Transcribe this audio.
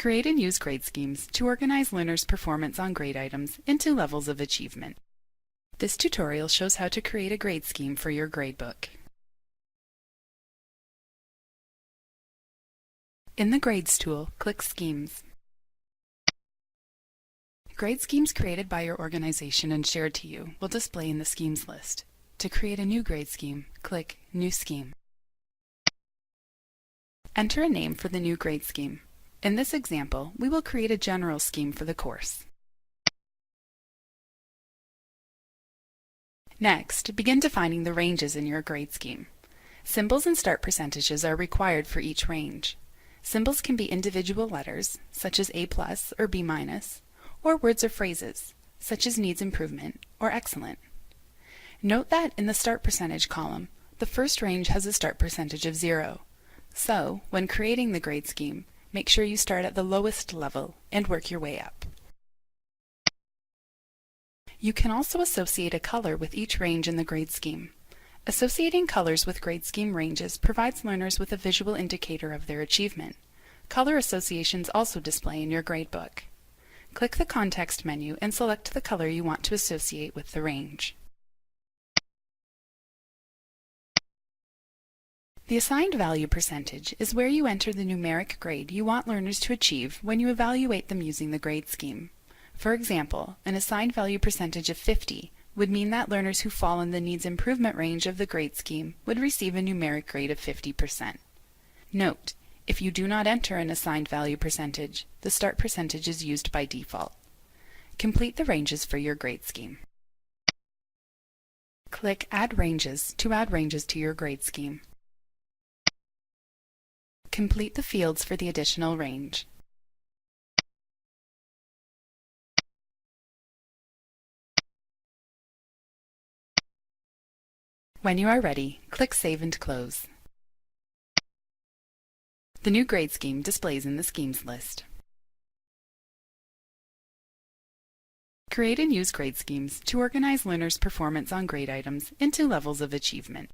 Create and use grade schemes to organize learners' performance on grade items into levels of achievement. This tutorial shows how to create a grade scheme for your gradebook. In the Grades tool, click Schemes. Grade schemes created by your organization and shared to you will display in the Schemes list. To create a new grade scheme, click New Scheme. Enter a name for the new grade scheme. In this example, we will create a general scheme for the course. Next, begin defining the ranges in your grade scheme. Symbols and start percentages are required for each range. Symbols can be individual letters, such as A+ or B-, or words or phrases, such as needs improvement or excellent. Note that in the start percentage column, the first range has a start percentage of 0. So, when creating the grade scheme, make sure you start at the lowest level and work your way up. You can also associate a color with each range in the grade scheme. Associating colors with grade scheme ranges provides learners with a visual indicator of their achievement. Color associations also display in your gradebook. Click the Context menu and select the color you want to associate with the range. The assigned value percentage is where you enter the numeric grade you want learners to achieve when you evaluate them using the grade scheme. For example, an assigned value percentage of 50 would mean that learners who fall in the needs improvement range of the grade scheme would receive a numeric grade of 50%. Note, if you do not enter an assigned value percentage, the start percentage is used by default. Complete the ranges for your grade scheme. Click Add Ranges to add ranges to your grade scheme. Complete the fields for the additional range. When you are ready, click Save and Close. The new grade scheme displays in the Schemes list. Create and use grade schemes to organize learners' performance on grade items into levels of achievement.